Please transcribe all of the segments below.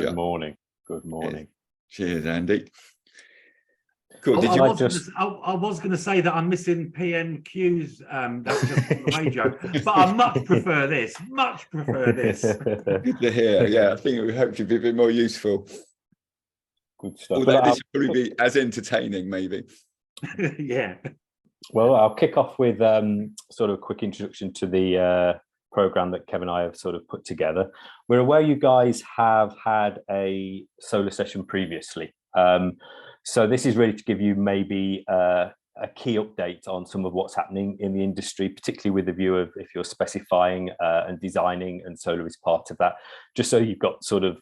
Good morning. Good morning. Cheers, Andy. Cool. I was going to say that I'm missing PMQs. That's just on the radio, but I much prefer this. Much prefer this. Good to hear. Yeah, I think it would hopefully be a bit more useful. Good stuff. Although this would probably be as entertaining, maybe. Yeah. Well, I'll kick off with sort of a quick introduction to the program that Kevin and I have sort of put together. We're aware you guys have had a solar session previously. So this is really to give you maybe a key update on some of what's happening in the industry, particularly with the view of if you're specifying and designing, and solar is part of that, just so you've got sort of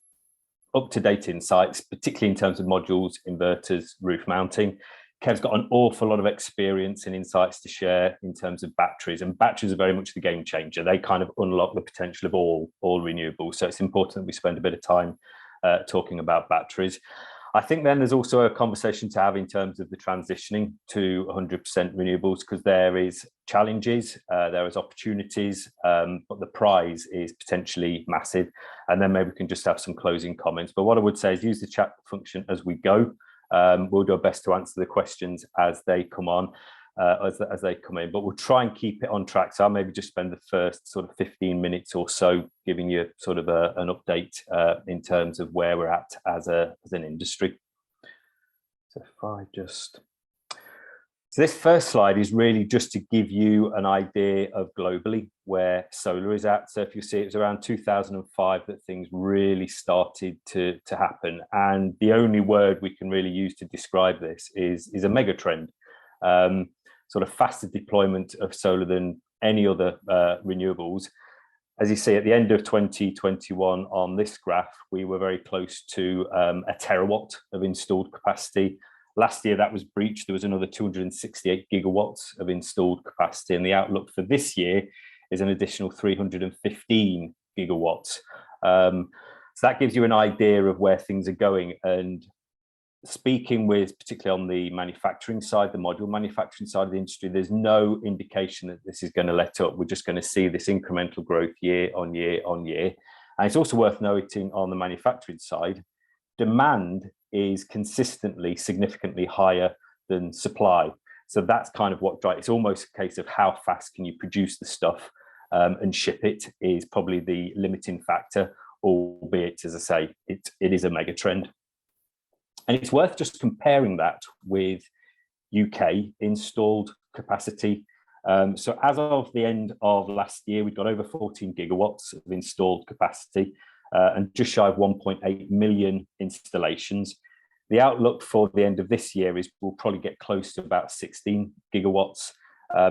up-to-date insights, particularly in terms of modules, inverters, roof mounting. Kev's got an awful lot of experience and insights to share in terms of batteries, and batteries are very much the game changer. They kind of unlock the potential of all renewables. So it's important that we spend a bit of time talking about batteries. I think then there's also a conversation to have in terms of the transitioning to 100% renewables, because there is challenges, there is opportunities, but the prize is potentially massive. And then maybe we can just have some closing comments. But what I would say is use the chat function as we go. We'll do our best to answer the questions as they come on, as they come in, but we'll try and keep it on track. So I'll maybe just spend the first sort of 15 minutes or so giving you sort of an update in terms of where we're at as an industry. So if I just... So this first slide is really just to give you an idea of globally where solar is at. So if you see, it was around 2005 that things really started to happen. And the only word we can really use to describe this is a mega trend. Sort of faster deployment of solar than any other renewables. As you see, at the end of 2021 on this graph, we were very close to a terawatt of installed capacity. Last year, that was breached. There was another 268 gigawatts of installed capacity. And the outlook for this year is an additional 315 gigawatts. So that gives you an idea of where things are going. And speaking with, particularly on the manufacturing side, the module manufacturing side of the industry, there's no indication that this is going to let up. We're just going to see this incremental growth year on year on year. And it's also worth noting on the manufacturing side, demand is consistently significantly higher than supply. So that's kind of what drives. It's almost a case of how fast can you produce the stuff and ship it is probably the limiting factor, albeit, as I say, it is a mega trend. And it's worth just comparing that with UK installed capacity. So as of the end of last year, we've got over 14 gigawatts of installed capacity and just shy of 1.8 million installations. The outlook for the end of this year is we'll probably get close to about 16 gigawatts.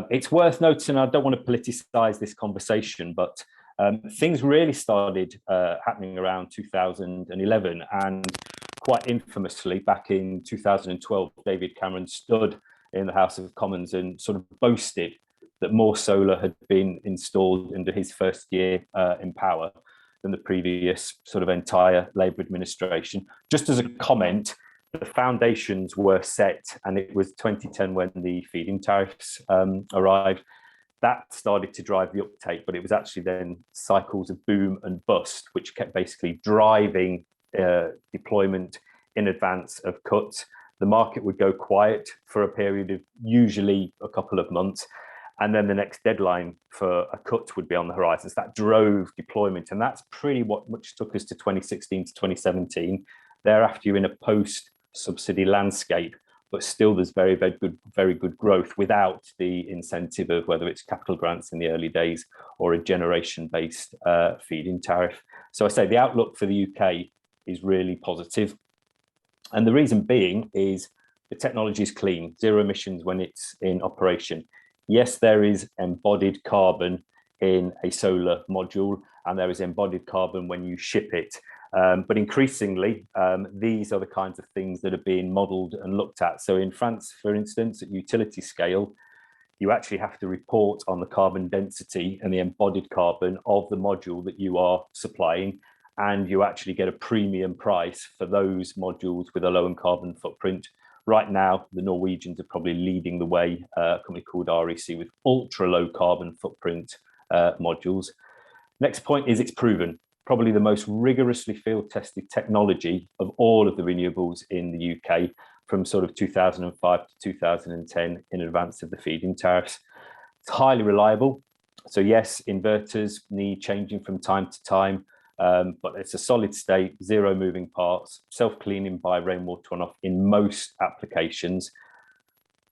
It's worth noting, I don't want to politicize this conversation, but things really started happening around 2011, and quite infamously back in 2012, David Cameron stood in the House of Commons and sort of boasted that more solar had been installed under his first year in power than the previous sort of entire Labour administration. Just as a comment, the foundations were set, and it was 2010 when the feed-in tariffs arrived. That started to drive the uptake, but it was actually then cycles of boom and bust, which kept basically driving deployment in advance of cuts. The market would go quiet for a period of usually a couple of months, and then the next deadline for a cut would be on the horizon. So that drove deployment, and that's pretty much took us to 2016 to 2017. Thereafter, you're in a post-subsidy landscape, but still there's very good growth without the incentive of whether it's capital grants in the early days or a generation-based feed-in tariff. So I say the outlook for the UK is really positive. And the reason being is the technology is clean, zero emissions when it's in operation. Yes, there is embodied carbon in a solar module, and there is embodied carbon when you ship it. But increasingly, these are the kinds of things that are being modelled and looked at. So in France, for instance, at utility scale, you actually have to report on the carbon density and the embodied carbon of the module that you are supplying, and you actually get a premium price for those modules with a low carbon footprint. Right now, the Norwegians are probably leading the way, a company called REC with ultra low carbon footprint modules. Next point is it's proven. probably the most rigorously field tested technology of all of the renewables in the UK from sort of 2005 to 2010 in advance of the feed-in tariffs. It's highly reliable. So yes, inverters need changing from time to time, but it's a solid state, zero moving parts, self-cleaning by rainwater runoff in most applications.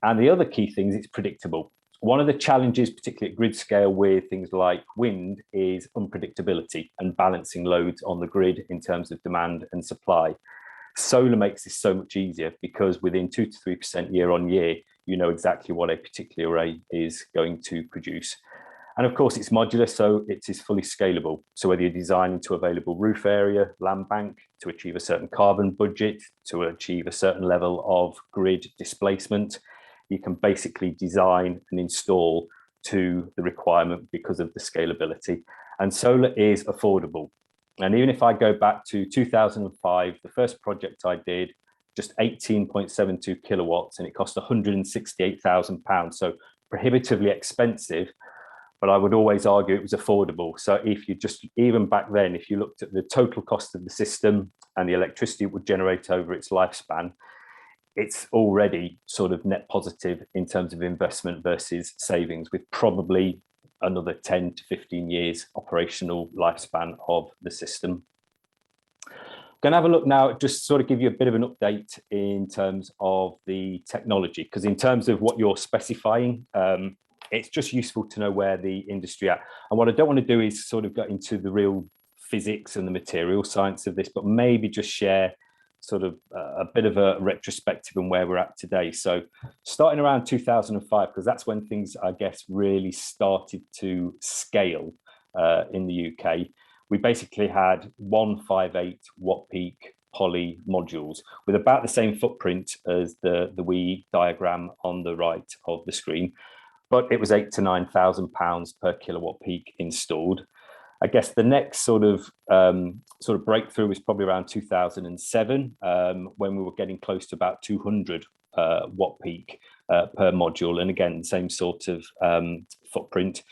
And the other key thing is it's predictable. One of the challenges, particularly at grid scale with things like wind, is unpredictability and balancing loads on the grid in terms of demand and supply. Solar makes this so much easier because within 2 to 3% year on year, you know exactly what a particular array is going to produce. And of course, it's modular, so it is fully scalable. So whether you're designing to available roof area, land bank, to achieve a certain carbon budget, to achieve a certain level of grid displacement, you can basically design and install to the requirement because of the scalability. And solar is affordable. And even if I go back to 2005, the first project I did, just 18.72 kilowatts, and it cost £168,000. So prohibitively expensive, but I would always argue it was affordable. So if you just, even back then, if you looked at the total cost of the system and the electricity it would generate over its lifespan, it's already sort of net positive in terms of investment versus savings, with probably another 10 to 15 years operational lifespan of the system. Going to have a look now, just sort of give you a bit of an update in terms of the technology, because in terms of what you're specifying, it's just useful to know where the industry at. And what I don't want to do is sort of get into the real physics and the material science of this, but maybe just share sort of a bit of a retrospective on where we're at today. So starting around 2005, because that's when things, I guess, really started to scale in the UK. We basically had 158 watt peak poly modules with about the same footprint as the wee diagram on the right of the screen, but it was £8,000 to £9,000 per kilowatt peak installed. I guess the next sort of breakthrough was probably around 2007, when we were getting close to about 200 watt peak per module, and again, the same sort of footprint.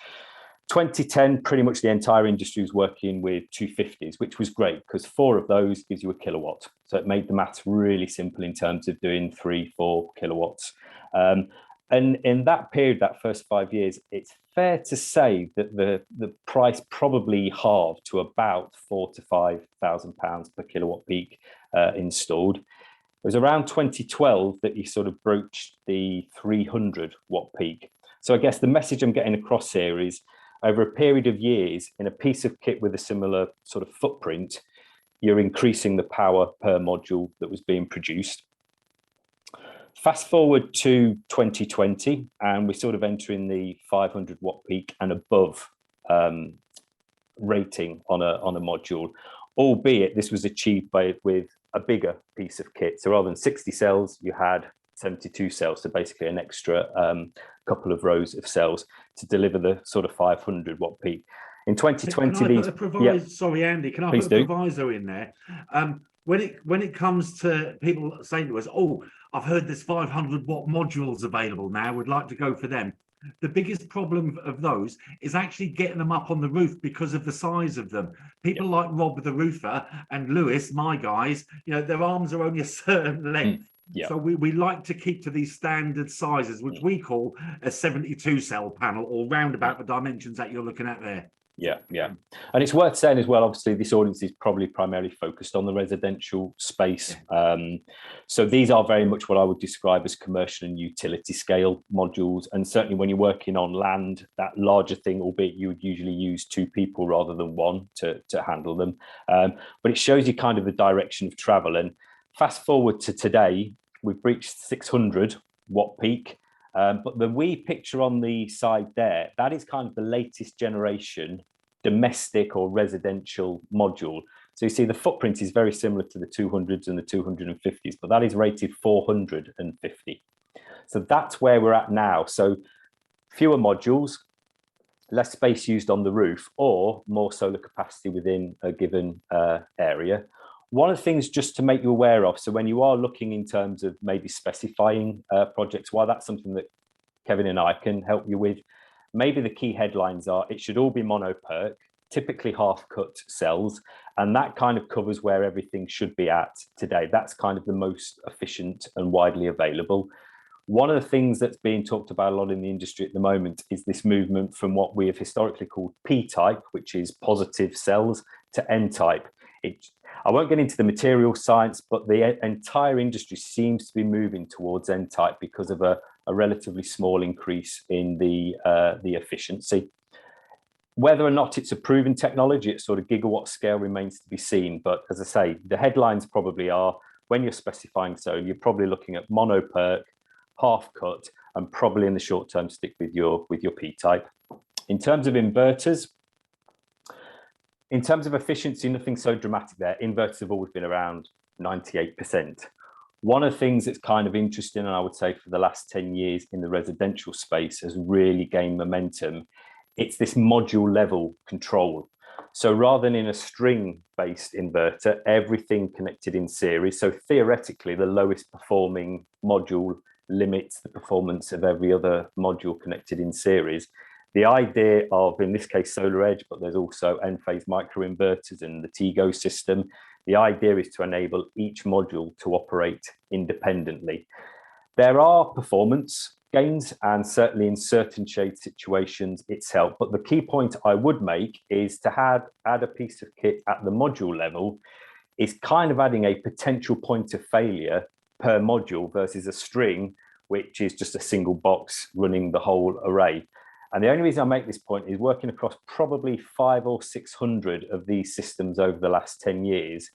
2010, pretty much the entire industry was working with 250s, which was great because 4 of those gives you a kilowatt. So it made the maths really simple in terms of doing 3-4 kilowatts. And in that period, that first 5 years, it's fair to say that the price probably halved to about £4,000 to £5,000 per kilowatt peak installed. It was around 2012 that you sort of broached the 300 watt peak. So I guess the message I'm getting across here is over a period of years in a piece of kit with a similar sort of footprint, you're increasing the power per module that was being produced. Fast forward to 2020, and we're sort of entering the 500 watt peak and above rating on a module, albeit this was achieved with a bigger piece of kit. So rather than 60 cells, you had 72 cells, so basically an extra couple of rows of cells to deliver the sort of 500 watt peak. In 2020, sorry, Andy, can I put a proviso in there? When it comes to people saying to us, "Oh, I've heard there's 500 watt modules available now, would like to go for them." The biggest problem of those is actually getting them up on the roof because of the size of them. People like Rob the roofer and Lewis, my guys, you know, their arms are only a certain length. So we like to keep to these standard sizes, which we call a 72 cell panel, or round about the dimensions that you're looking at there. Yeah. And it's worth saying as well, obviously, this audience is probably primarily focused on the residential space. So these are very much what I would describe as commercial and utility scale modules. And certainly when you're working on land, that larger thing, albeit you would usually use 2 people rather than 1 to handle them. But it shows you kind of the direction of travel. And fast forward to today, we've reached 600 watt peak. But the wee picture on the side there, that is kind of the latest generation domestic or residential module. So you see the footprint is very similar to the 200s and the 250s, but that is rated 450. So that's where we're at now. So fewer modules, less space used on the roof, or more solar capacity within a given area. One of the things just to make you aware of, so when you are looking in terms of maybe specifying projects, while that's something that Kevin and I can help you with, maybe the key headlines are it should all be mono PERC, typically half-cut cells, and that kind of covers where everything should be at today. That's kind of the most efficient and widely available. One of the things that's being talked about a lot in the industry at the moment is this movement from what we have historically called P-type, which is positive cells, to N-type. I won't get into the material science, but the entire industry seems to be moving towards N-type because of a relatively small increase in the efficiency. Whether or not it's a proven technology at sort of gigawatt scale remains to be seen. But as I say, the headlines probably are, when you're specifying solar, you're probably looking at mono PERC, half cut, and probably in the short term stick with your P-type. In terms of inverters, in terms of efficiency, nothing so dramatic there. Inverters have always been around 98%. One of the things that's kind of interesting, and I would say for the last 10 years in the residential space has really gained momentum. It's this module level control. So rather than in a string-based inverter, everything connected in series. So theoretically, the lowest performing module limits the performance of every other module connected in series. The idea of, in this case, SolarEdge, but there's also N-phase microinverters and the TGO system. The idea is to enable each module to operate independently. There are performance gains, and certainly in certain shade situations, it's helped. But the key point I would make is to add a piece of kit at the module level is kind of adding a potential point of failure per module versus a string, which is just a single box running the whole array. And the only reason I make this point is working across probably 500 or 600 of these systems over the last 10 years.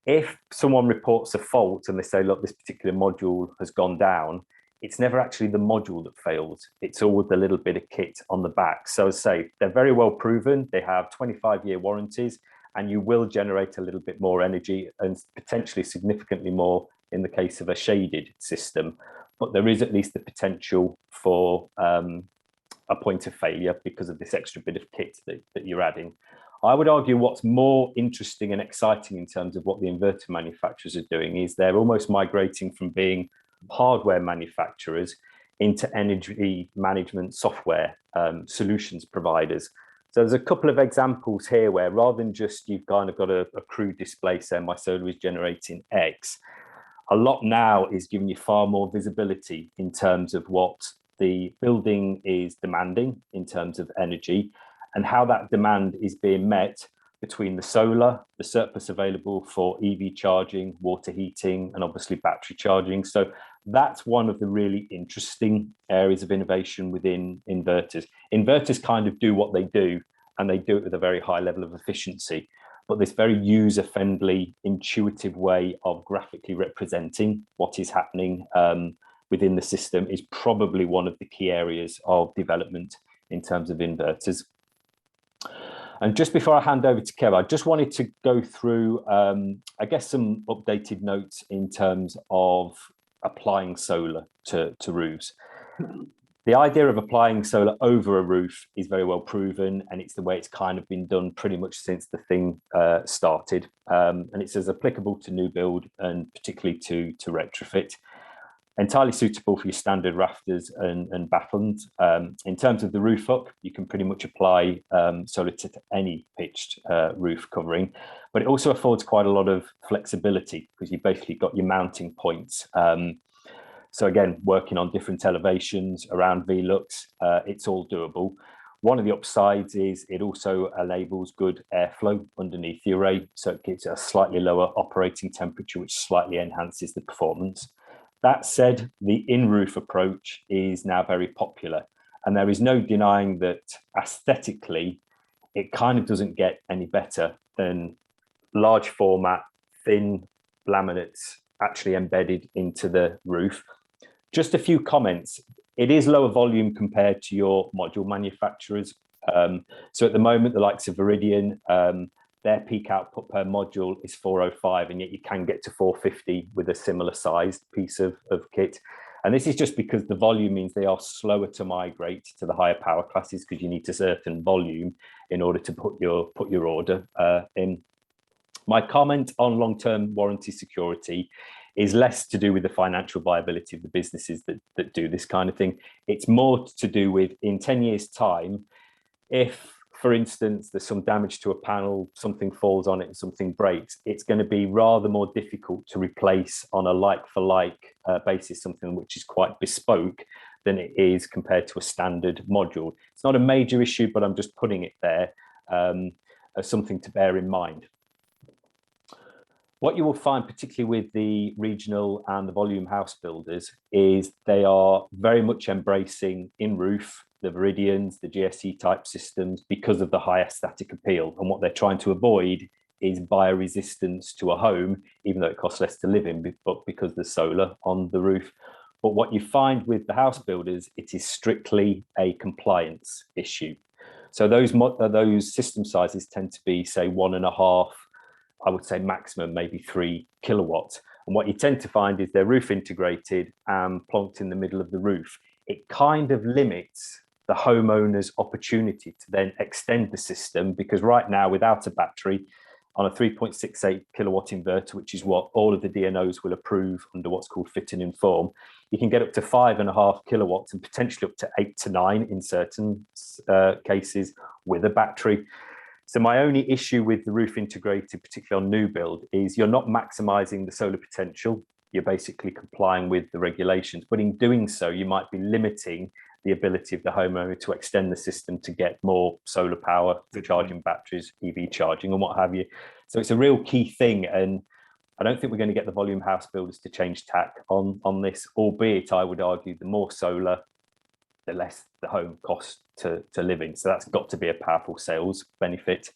If someone reports a fault and they say, look, this particular module has gone down, it's never actually the module that fails. It's all with a little bit of kit on the back. So as I say, they're very well proven. They have 25-year warranties, and you will generate a little bit more energy and potentially significantly more in the case of a shaded system. But there is at least the potential for a point of failure because of this extra bit of kit that you're adding. I would argue what's more interesting and exciting in terms of what the inverter manufacturers are doing is they're almost migrating from being hardware manufacturers into energy management software solutions providers. So there's a couple of examples here where rather than just you've kind of got a crude display saying my solar is generating X, a lot now is giving you far more visibility in terms of what the building is demanding in terms of energy and how that demand is being met between the solar, the surplus available for EV charging, water heating, and obviously battery charging. So that's one of the really interesting areas of innovation within inverters. Inverters kind of do what they do, and they do it with a very high level of efficiency. But this very user-friendly, intuitive way of graphically representing what is happening within the system is probably one of the key areas of development in terms of inverters. And just before I hand over to Kev, I just wanted to go through, I guess, some updated notes in terms of applying solar to roofs. The idea of applying solar over a roof is very well proven, and it's the way it's kind of been done pretty much since the thing started. And it's as applicable to new build and particularly to retrofit. Entirely suitable for your standard rafters and battens. In terms of the roof hook, you can pretty much apply solar to any pitched roof covering, but it also affords quite a lot of flexibility because you've basically got your mounting points. So again, working on different elevations around VLUX, it's all doable. One of the upsides is it also enables good airflow underneath the array, so it gives a slightly lower operating temperature, which slightly enhances the performance. That said, the in-roof approach is now very popular, and there is no denying that aesthetically, it kind of doesn't get any better than large format, thin laminates actually embedded into the roof. Just a few comments. It is lower volume compared to your module manufacturers. So at the moment, the likes of Viridian, their peak output per module is 405, and yet you can get to 450 with a similar sized piece of kit. And this is just because the volume means they are slower to migrate to the higher power classes because you need a certain volume in order to put your order in. My comment on long-term warranty security is less to do with the financial viability of the businesses that do this kind of thing. It's more to do with in 10 years' time, if for instance, there's some damage to a panel, something falls on it and something breaks, it's going to be rather more difficult to replace on a like-for-like basis, something which is quite bespoke, than it is compared to a standard module. It's not a major issue, but I'm just putting it there as something to bear in mind. What you will find, particularly with the regional and the volume house builders, is they are very much embracing in-roof, the Viridians, the GSE type systems, because of the high aesthetic appeal. And what they're trying to avoid is bioresistance to a home, even though it costs less to live in, but because there's solar on the roof. But what you find with the house builders, it is strictly a compliance issue. So those system sizes tend to be, say, 1.5, I would say maximum maybe 3 kilowatts. And what you tend to find is they're roof integrated and plonked in the middle of the roof. It kind of limits the homeowner's opportunity to then extend the system, because right now, without a battery, on a 3.68 kilowatt inverter, which is what all of the DNOs will approve under what's called fit and inform, you can get up to 5.5 kilowatts and potentially up to 8 to 9 in certain cases with a battery. So my only issue with the roof integrated, particularly on new build, is you're not maximizing the solar potential. You're basically complying with the regulations, but in doing so, you might be limiting the ability of the homeowner to extend the system to get more solar power for charging batteries, EV charging and what have you. So it's a real key thing. And I don't think we're going to get the volume house builders to change tack on this, albeit I would argue the more solar, the less the home costs to live in. So that's got to be a powerful sales benefit.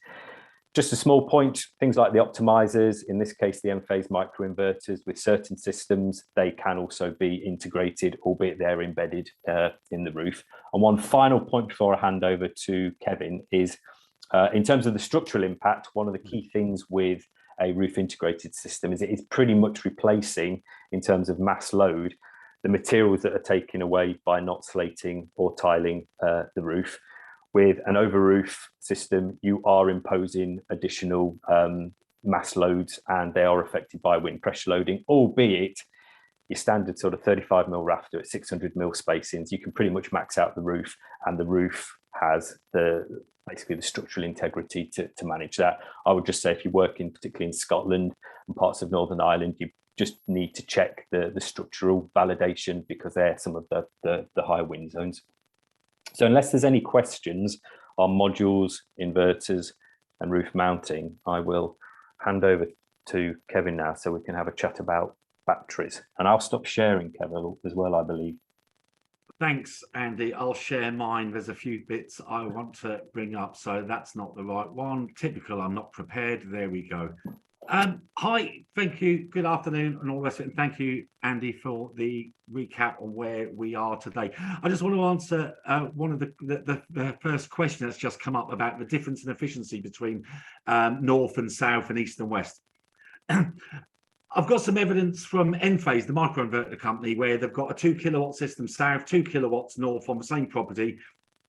Just a small point, things like the optimizers, in this case, the M-phase microinverters, with certain systems, they can also be integrated, albeit they're embedded in the roof. And one final point before I hand over to Kevin is, in terms of the structural impact, one of the key things with a roof integrated system is it is pretty much replacing, in terms of mass load, the materials that are taken away by not slating or tiling the roof. With an over-roof system, you are imposing additional mass loads, and they are affected by wind pressure loading, albeit your standard sort of 35 mil rafter at 600 mil spacings, you can pretty much max out the roof, and the roof has basically the structural integrity to manage that. I would just say if you're working particularly in Scotland and parts of Northern Ireland, you just need to check the structural validation, because they're some of the high wind zones. So unless there's any questions on modules, inverters and roof mounting, I will hand over to Kevin now so we can have a chat about batteries. And I'll stop sharing, Kevin, as well, I believe. Thanks, Andy. I'll share mine. There's a few bits I want to bring up, so that's not the right one. Typical, I'm not prepared. There we go. Hi, thank you. Good afternoon and all the rest of it. And thank you, Andy, for the recap on where we are today. I just want to answer one of the first question that's just come up about the difference in efficiency between north and south and east and west. I've got some evidence from Enphase, the microinverter company, where they've got a 2 kilowatt system south, 2 kilowatts north on the same property,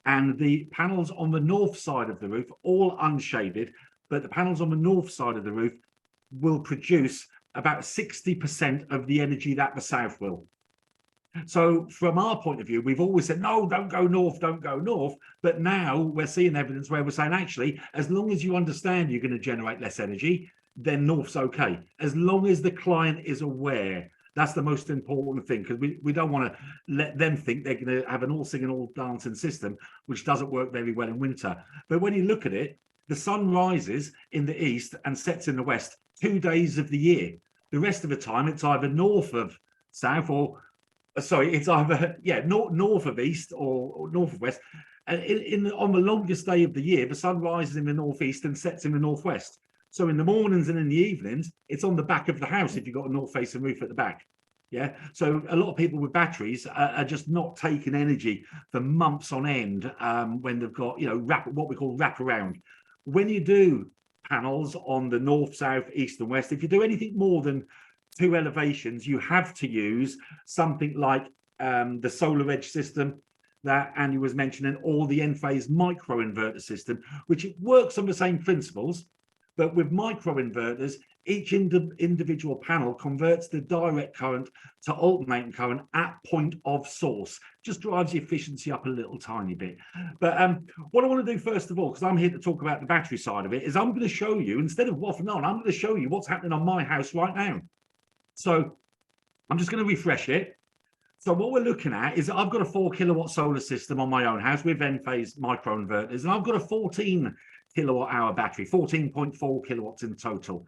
and the panels on the north side of the roof, all unshaded, but the panels on the north side of the roof will produce about 60% of the energy that the south will. So from our point of view, we've always said, no, don't go north, don't go north. But now we're seeing evidence where we're saying, actually, as long as you understand you're going to generate less energy, then north's okay. As long as the client is aware, that's the most important thing, because we don't want to let them think they're going to have an all singing, all dancing system, which doesn't work very well in winter. But when you look at it, the sun rises in the east and sets in the west 2 days of the year. The rest of the time, it's either north of south or, sorry, it's either, north of east or north of west. And on the longest day of the year, the sun rises in the northeast and sets in the northwest. So in the mornings and in the evenings, it's on the back of the house if you've got a north-facing roof at the back. Yeah. So a lot of people with batteries are just not taking energy for months on end when they've got, what we call wraparound. When you do panels on the north, south, east and west, if you do anything more than 2 elevations, you have to use something like the solar edge system that Andy was mentioning, or the Enphase microinverter system, which it works on the same principles, But with micro inverters, each individual panel converts the direct current to alternating current at point of source. Just drives the efficiency up a little tiny bit. But what I want to do first of all, because I'm here to talk about the battery side of it, is I'm going to show you, instead of waffling on, I'm going to show you what's happening on my house right now. So I'm just going to refresh it. So what we're looking at is I've got a 4 kilowatt solar system on my own house with N-phase micro inverters, and I've got a 14 kilowatt hour battery, 14.4 kilowatts in total.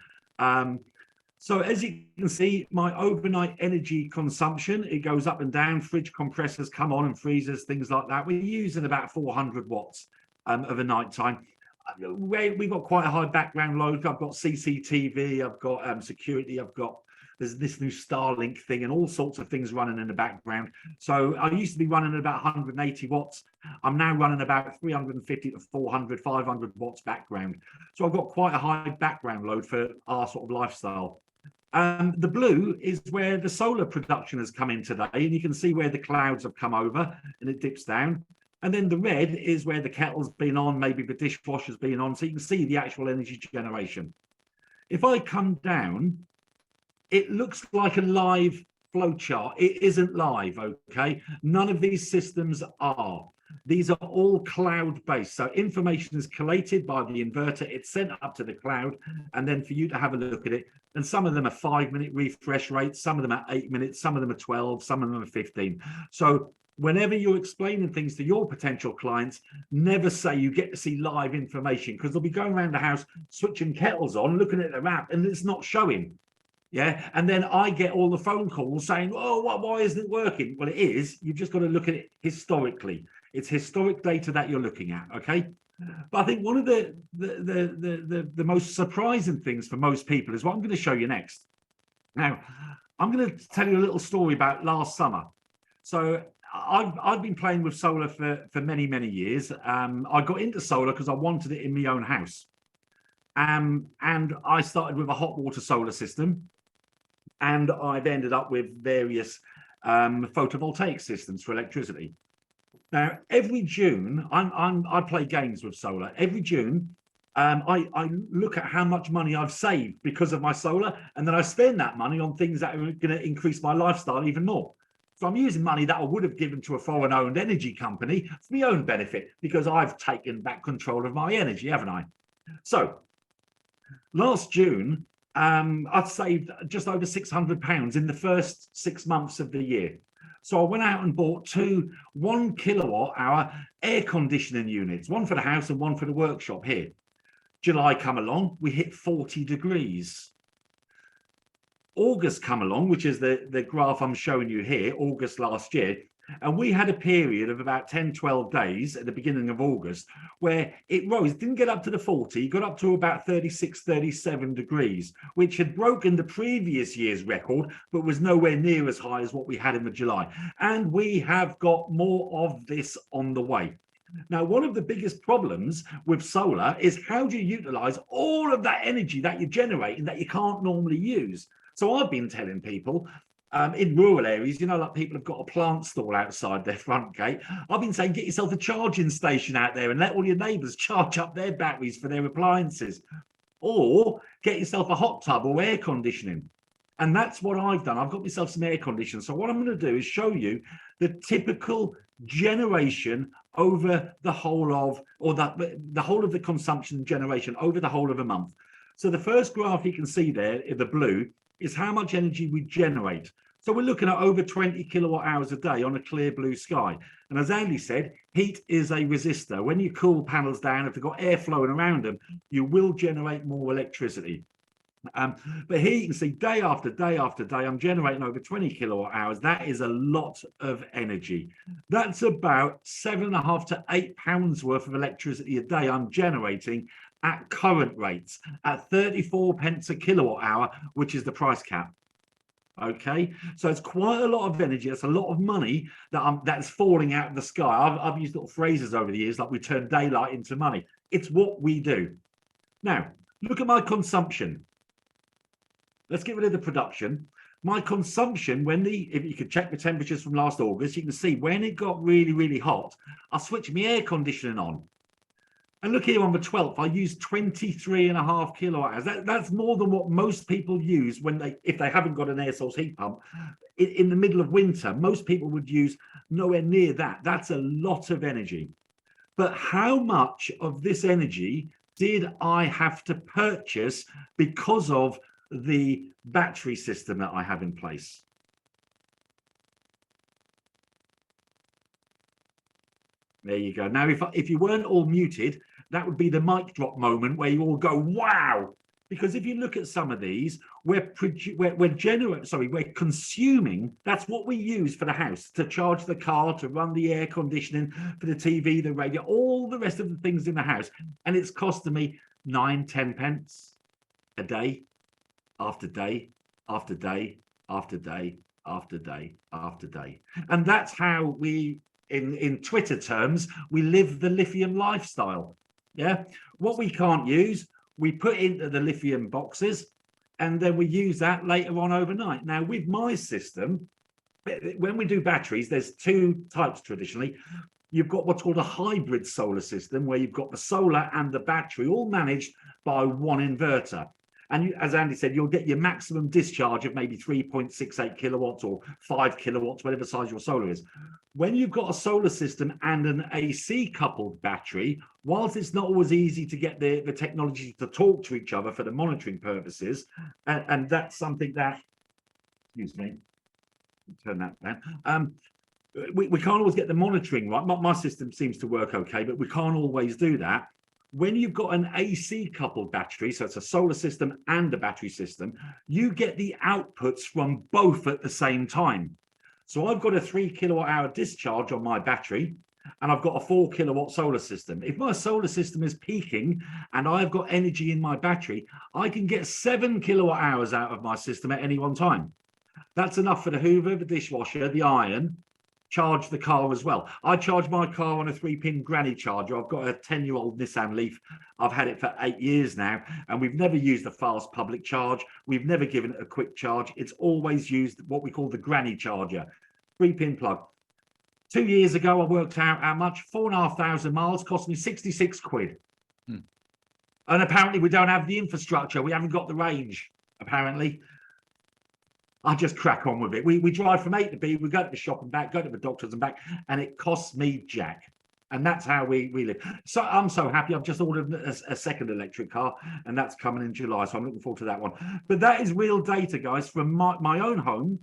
So as you can see, my overnight energy consumption, it goes up and down. Fridge compressors come on and freezers, things like that. We're using about 400 watts of a night time. We've got quite a high background load. I've got CCTV, I've got security, there's this new Starlink thing and all sorts of things running in the background. So I used to be running at about 180 watts. I'm now running about 350 to 400, 500 watts background. So I've got quite a high background load for our sort of lifestyle. The blue is where the solar production has come in today, and you can see where the clouds have come over and it dips down. And then the red is where the kettle's been on, maybe the dishwasher's been on, so you can see the actual energy generation. If I come down, it looks like a live flow chart. It isn't live, okay? None of these systems are. These are all cloud-based. So information is collated by the inverter. It's sent up to the cloud, and then for you to have a look at it. And some of them are 5-minute refresh rates. Some of them are 8 minutes. Some of them are 12. Some of them are 15. So whenever you're explaining things to your potential clients, never say you get to see live information, because they'll be going around the house, switching kettles on, looking at their app, and it's not showing. Yeah, and then I get all the phone calls saying, "Oh, why isn't it working?" Well, it is. You've just got to look at it historically. It's historic data that you're looking at, okay? But I think one of the most surprising things for most people is what I'm going to show you next. Now, I'm going to tell you a little story about last summer. So I've been playing with solar for many years. I got into solar because I wanted it in my own house. And I started with a hot water solar system. And I've ended up with various photovoltaic systems for electricity. Now, every June, I play games with solar. Every June, I look at how much money I've saved because of my solar, and then I spend that money on things that are going to increase my lifestyle even more. So I'm using money that I would have given to a foreign-owned energy company for my own benefit, because I've taken back control of my energy, haven't I? So last June, I'd saved just over £600 in the first 6 months of the year. So I went out and bought 2 1 kilowatt hour air conditioning units, one for the house and one for the workshop here. July come along, we hit 40 degrees. August come along, which is the graph I'm showing you here, August last year. And we had a period of about 10, 12 days at the beginning of August where it rose, didn't get up to the 40, got up to about 36, 37 degrees, which had broken the previous year's record, but was nowhere near as high as what we had in the July. And we have got more of this on the way. Now, one of the biggest problems with solar is how do you utilize all of that energy that you're generating that you can't normally use? So I've been telling people, in rural areas, you know, like people have got a plant stall outside their front gate. I've been saying, get yourself a charging station out there and let all your neighbours charge up their batteries for their appliances. Or get yourself a hot tub or air conditioning. And that's what I've done. I've got myself some air conditioning. So what I'm going to do is show you the typical generation over the whole of, or the whole of the consumption generation over the whole of a month. So the first graph you can see there in the blue is how much energy we generate. So we're looking at over 20 kilowatt hours a day on a clear blue sky. And as Andy said, heat is a resistor. When you cool panels down, if they've got air flowing around them, you will generate more electricity. But here you can see day after day after day, I'm generating over 20 kilowatt hours. That is a lot of energy. That's about 7.5 to 8 pounds worth of electricity a day I'm generating at current rates, at 34 pence a kilowatt hour, which is the price cap. Okay, so it's quite a lot of energy. It's a lot of money that's falling out of the sky. I've used little phrases over the years like we turn daylight into money. It's what we do. Now, look at my consumption. Let's get rid of the production. My consumption, if you could check the temperatures from last August, you can see when it got really hot, I switched my air conditioning on. And look here on the 12th, I used 23.5 kilowatt hours. That's more than what most people use if they haven't got an air source heat pump. In the middle of winter, most people would use nowhere near that. That's a lot of energy. But how much of this energy did I have to purchase because of the battery system that I have in place? There you go. Now, if you weren't all muted, that would be the mic drop moment where you all go, wow. Because if you look at some of these, we're consuming, that's what we use for the house, to charge the car, to run the air conditioning, for the TV, the radio, all the rest of the things in the house. And it's costing me 9-10 pence a day, after day, after day, after day, after day, after day. And that's how we, in Twitter terms, we live the lithium lifestyle. Yeah. What we can't use, we put into the lithium boxes, and then we use that later on overnight. Now, with my system, when we do batteries, there's two types traditionally. You've got what's called a hybrid solar system, where you've got the solar and the battery all managed by one inverter. And as Andy said, you'll get your maximum discharge of maybe 3.68 kilowatts or 5 kilowatts, whatever size your solar is. When you've got a solar system and an AC coupled battery, whilst it's not always easy to get the technology to talk to each other for the monitoring purposes, and that's something that, excuse me, turn that down. We can't always get the monitoring right. My system seems to work okay, but we can't always do that. When you've got an AC coupled battery, so it's a solar system and a battery system, you get the outputs from both at the same time. So I've got a 3 kilowatt hour discharge on my battery, and I've got a 4 kilowatt solar system. If my solar system is peaking and I've got energy in my battery, I can get 7 kilowatt hours out of my system at any one time. That's enough for the Hoover, the dishwasher, the iron, charge the car as well. I charge my car on a 3-pin granny charger. I've got a 10-year-old Nissan Leaf. I've had it for 8 years now, and we've never used a fast public charge. We've never given it a quick charge. It's always used what we call the granny charger, 3-pin plug. 2 years ago, I worked out how much, 4,500 miles, cost me 66 quid. And apparently we don't have the infrastructure. We haven't got the range, apparently. I just crack on with it. We drive from A to B, we go to the shop and back, go to the doctors and back, and it costs me jack. And that's how we live. So I'm so happy. I've just ordered a second electric car, and that's coming in July. So I'm looking forward to that one. But that is real data, guys, from my own home.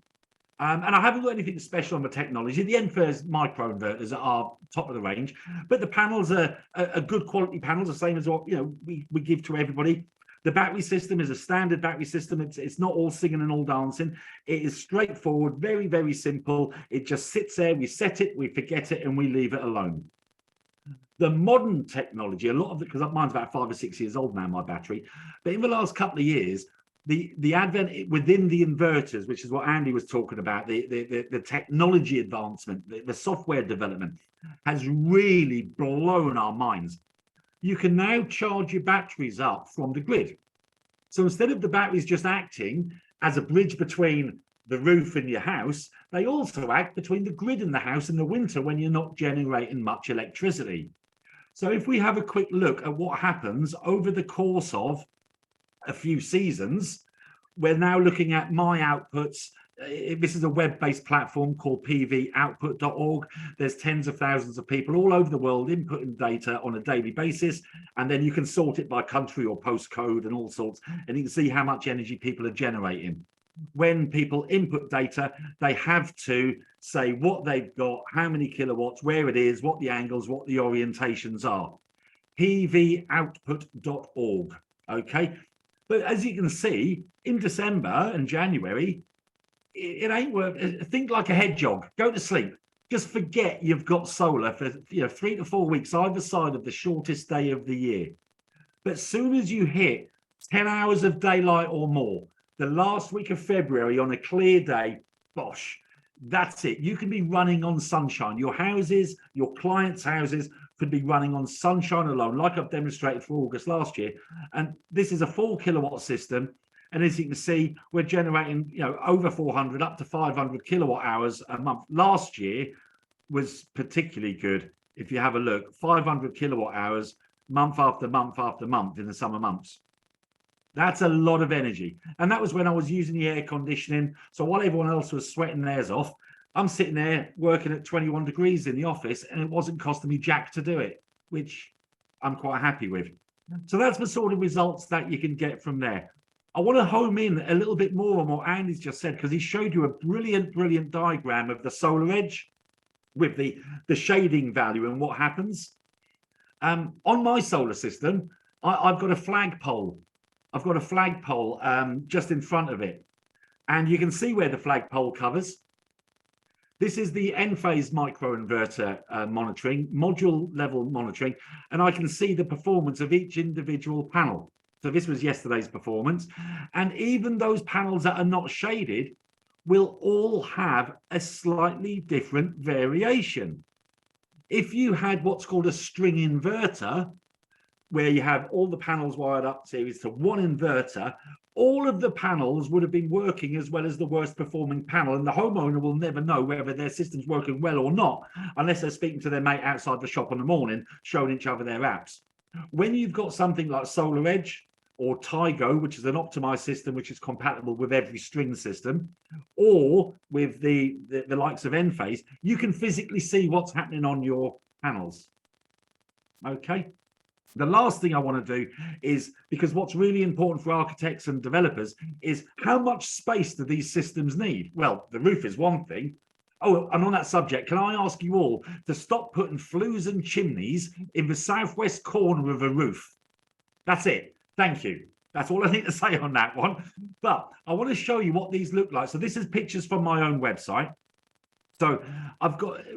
And I haven't got anything special on the technology. The Enphase microinverters are top of the range, but the panels are good quality panels, the same as what we give to everybody. The battery system is a standard battery system. It's not all singing and all dancing. It is straightforward, very, very simple. It just sits there, we set it, we forget it, and we leave it alone. The modern technology, a lot of it, because mine's about 5 or 6 years old now, my battery, but in the last couple of years, the advent within the inverters, which is what Andy was talking about, the technology advancement, the software development has really blown our minds. You can now charge your batteries up from the grid. So instead of the batteries just acting as a bridge between the roof and your house, they also act between the grid and the house in the winter when you're not generating much electricity. So if we have a quick look at what happens over the course of a few seasons, we're now looking at my outputs. This is a web-based platform called pvoutput.org. There's tens of thousands of people all over the world inputting data on a daily basis, and then you can sort it by country or postcode and all sorts, and you can see how much energy people are generating. When people input data, they have to say what they've got, how many kilowatts, where it is, what the angles, what the orientations are. pvoutput.org. Okay, but as you can see, in December and January, it ain't worth. Think like a hedgehog. Go to sleep. Just forget you've got solar for 3 to 4 weeks either side of the shortest day of the year. But as soon as you hit 10 hours of daylight or more, the last week of February on a clear day, bosh, that's it. You can be running on sunshine. Your houses, your clients' houses could be running on sunshine alone, like I've demonstrated for August last year. And this is a 4 kilowatt system. And as you can see, we're generating, over 400 up to 500 kilowatt hours a month. Last year was particularly good. If you have a look, 500 kilowatt hours month after month after month in the summer months. That's a lot of energy. And that was when I was using the air conditioning. So while everyone else was sweating theirs off, I'm sitting there working at 21 degrees in the office, and it wasn't costing me jack to do it, which I'm quite happy with. So that's the sort of results that you can get from there. I want to home in a little bit more on what Andy's just said, because he showed you a brilliant diagram of the solar edge with the shading value and what happens. On my solar system, I've got a flagpole. I've got a flagpole just in front of it. And you can see where the flagpole covers. This is the N-phase microinverter monitoring, module level monitoring, and I can see the performance of each individual panel. So this was yesterday's performance. And even those panels that are not shaded will all have a slightly different variation. If you had what's called a string inverter, where you have all the panels wired up series to one inverter, all of the panels would have been working as well as the worst performing panel, and the homeowner will never know whether their system's working well or not unless they're speaking to their mate outside the shop in the morning, showing each other their apps. When you've got something like Solar Edge or Tigo, which is an optimized system which is compatible with every string system, or with the likes of Enphase, you can physically see what's happening on your panels. Okay. The last thing I want to do is, because what's really important for architects and developers is how much space do these systems need? Well, the roof is one thing. Oh, and on that subject, can I ask you all to stop putting flues and chimneys in the southwest corner of a roof? That's it. Thank you. That's all I need to say on that one. But I want to show you what these look like. So this is pictures from my own website. So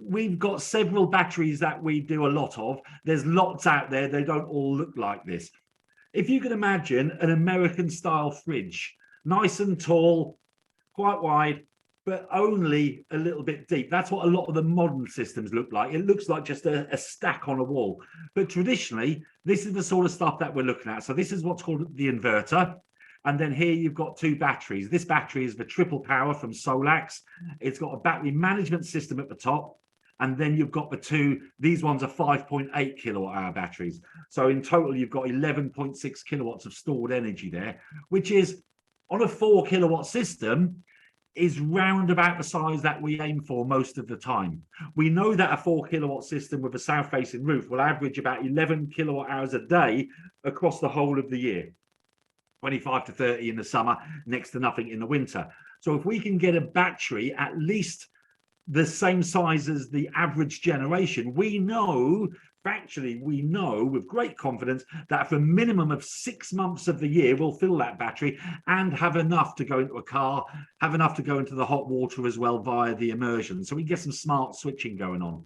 we've got several batteries that we do a lot of. There's lots out there. They don't all look like this. If you can imagine an American style fridge, nice and tall, quite wide, but only a little bit deep. That's what a lot of the modern systems look like. It looks like just a stack on a wall. But traditionally, this is the sort of stuff that we're looking at. So this is what's called the inverter. And then here you've got two batteries. This battery is the triple power from Solax. It's got a battery management system at the top. And then you've got the two, these ones are 5.8 kilowatt hour batteries. So in total, you've got 11.6 kilowatts of stored energy there, which is on a 4 kilowatt system, is round about the size that we aim for most of the time. We know that a 4 kilowatt system with a south facing roof will average about 11 kilowatt hours a day across the whole of the year. 25 to 30 in the summer, next to nothing in the winter. So if we can get a battery at least the same size as the average generation, we know, factually, we know with great confidence that for a minimum of 6 months of the year, we'll fill that battery and have enough to go into a car, have enough to go into the hot water as well via the immersion. So we get some smart switching going on.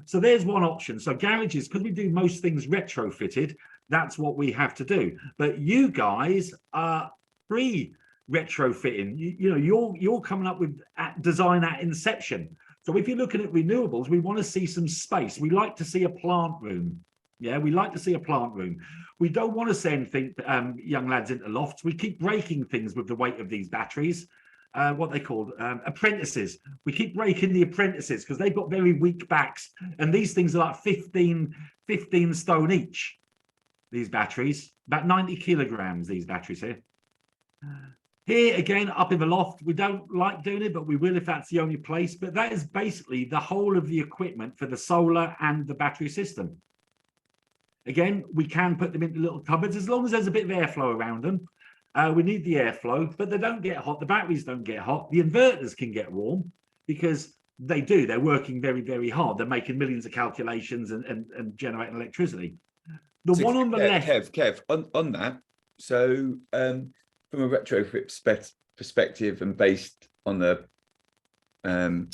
So there's one option. So garages, because we do most things retrofitted, that's what we have to do. But you guys are pre-retrofitting. You know, you're coming up with design at inception. So if you're looking at renewables, we want to see some space. We like to see a plant room. Yeah, we like to see a plant room. We don't want to send young lads into lofts. We keep breaking things with the weight of these batteries. What they called apprentices. We keep breaking the apprentices because they've got very weak backs. And these things are like 15 stone each. These batteries, about 90 kilograms, these batteries here. Here, again, up in the loft, we don't like doing it, but we will if that's the only place. But that is basically the whole of the equipment for the solar and the battery system. Again, we can put them into little cupboards as long as there's a bit of airflow around them. We need the airflow, but they don't get hot. The batteries don't get hot. The inverters can get warm because they do. They're working very, very hard. They're making millions of calculations and generating electricity. The one on the left. Kev, on that. So from a retrofit perspective and based on the on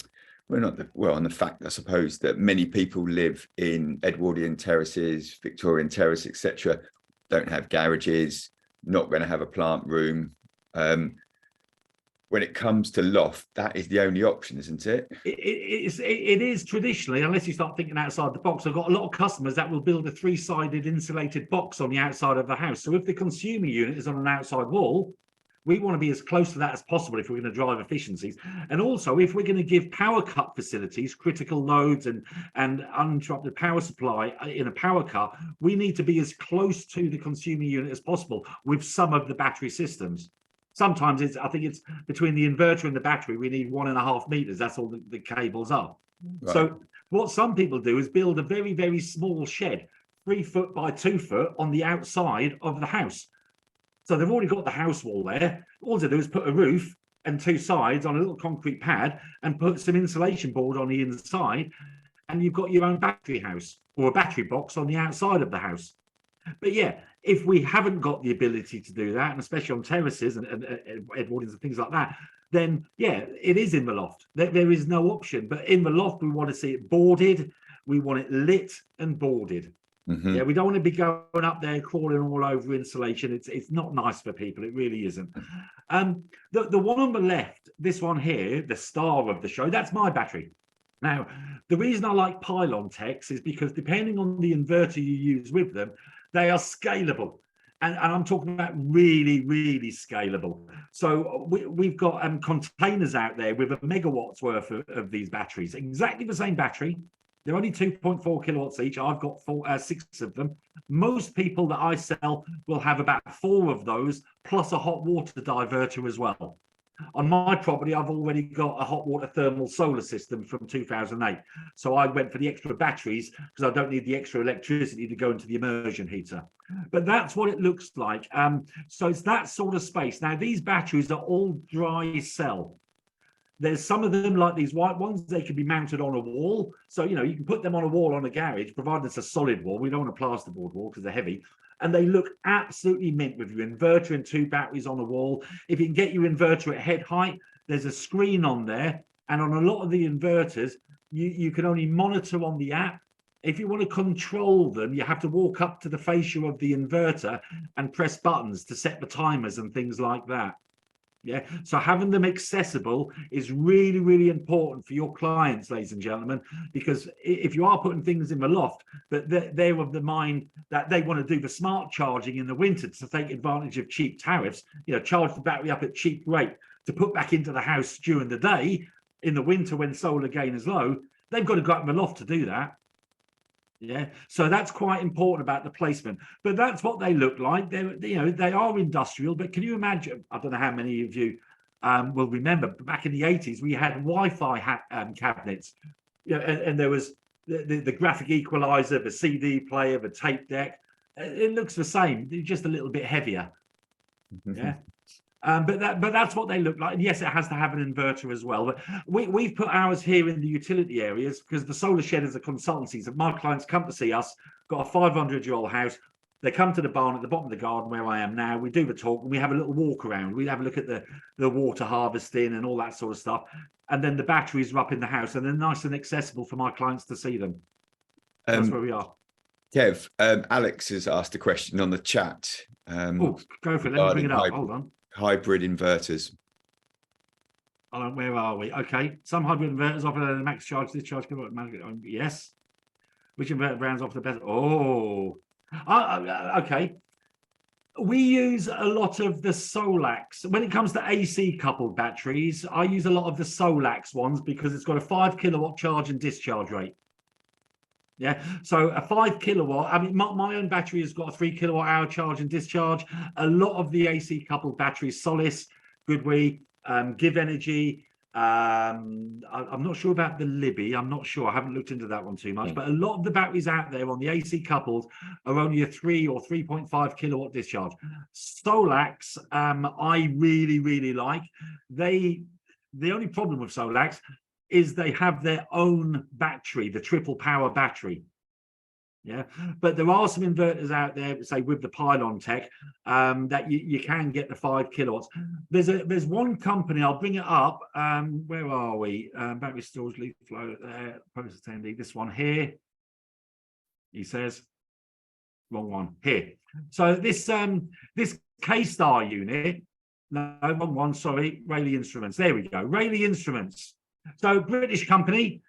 the fact, I suppose, that many people live in Edwardian terraces, Victorian terrace, etc., don't have garages, not going to have a plant room. When it comes to loft, that is the only option, isn't it? It is traditionally, unless you start thinking outside the box. I've got a lot of customers that will build a 3-sided insulated box on the outside of the house. So if the consumer unit is on an outside wall, We want to be as close to that as possible if we're going to drive efficiencies. And also, if we're going to give power cut facilities, critical loads and uninterrupted power supply in a power cut, we need to be as close to the consuming unit as possible with some of the battery systems. Sometimes I think it's between the inverter and the battery, we need 1.5 meters. That's all the cables are. Right. So what some people do is build a very, very small shed, 3 foot by 2 foot on the outside of the house. So they've already got the house wall there. All they do is put a roof and 2 sides on a little concrete pad and put some insulation board on the inside, and you've got your own battery house or a battery box on the outside of the house. But yeah, if we haven't got the ability to do that, and especially on terraces and Edward's and things like that, then yeah, it is in the loft. There is no option. But in the loft, we want to see it boarded. We want it lit and boarded. Mm-hmm. Yeah, we don't want to be going up there crawling all over insulation. It's not nice for people. It really isn't. The one on the left, this one here, the star of the show, that's my battery. Now, the reason I like pylon techs is because depending on the inverter you use with them, they are scalable. And I'm talking about really, really scalable. So we've got containers out there with a megawatts worth of these batteries, exactly the same battery. They're only 2.4 kilowatts each. I've got 6 of them. Most people that I sell will have about 4 of those, plus a hot water diverter as well. On my property, I've already got a hot water thermal solar system from 2008. So I went for the extra batteries because I don't need the extra electricity to go into the immersion heater. But that's what it looks like. So it's that sort of space. Now, these batteries are all dry cell. There's some of them, like these white ones, they can be mounted on a wall. So, you can put them on a wall on a garage, provided it's a solid wall. We don't want a plasterboard wall because they're heavy. And they look absolutely mint with your inverter and 2 batteries on a wall. If you can get your inverter at head height, there's a screen on there. And on a lot of the inverters, you can only monitor on the app. If you want to control them, you have to walk up to the fascia of the inverter and press buttons to set the timers and things like that. Yeah, so having them accessible is really, really important for your clients, ladies and gentlemen, because if you are putting things in the loft, but they're of the mind that they want to do the smart charging in the winter to take advantage of cheap tariffs, charge the battery up at cheap rate to put back into the house during the day in the winter when solar gain is low, they've got to go up in the loft to do that. Yeah, so that's quite important about the placement, but that's what they look like. They are industrial, but can you imagine? I don't know how many of you will remember, but back in the 80s, we had Wi-Fi cabinets, and there was the graphic equalizer, the CD player, the tape deck. It looks the same, just a little bit heavier. Yeah. But that's what they look like. And yes, it has to have an inverter as well. But we've put ours here in the utility areas because the solar shed is a consultancy. So my clients come to see us, got a 500-year-old house. They come to the barn at the bottom of the garden where I am now. We do the talk and we have a little walk around. We have a look at the water harvesting and all that sort of stuff. And then the batteries are up in the house and they're nice and accessible for my clients to see them. That's where we are. Kev, Alex has asked a question on the chat. Go for it. Let me bring it up. Hold on. Hybrid inverters. Where are we? Okay. Some hybrid inverters offer a max charge, discharge. Yes. Which inverter brands offer the best? Okay. We use a lot of the Solax. When it comes to AC coupled batteries, I use a lot of the Solax ones because it's got a 5 kilowatt charge and discharge rate. Yeah, so a 5 kilowatt, I mean, my own battery has got a 3 kilowatt hour charge and discharge. A lot of the AC coupled batteries, Solace, Goodway, Give Energy. I'm not sure about the Libby. I'm not sure. I haven't looked into that one too much. But a lot of the batteries out there on the AC coupled are only a 3 or 3.5 kilowatt discharge. Solax, I really, really like. The only problem with Solax is they have their own battery, the triple power battery. Yeah, but there are some inverters out there, say with the pylon tech, that you can get the 5 kilowatts. There's one company, I'll bring it up. Where are we? Battery storage lead flow process attendee. This one here. He says, wrong one here. So this K-Star unit. No, wrong one. Sorry, Rayleigh Instruments. There we go. Rayleigh Instruments. So British company,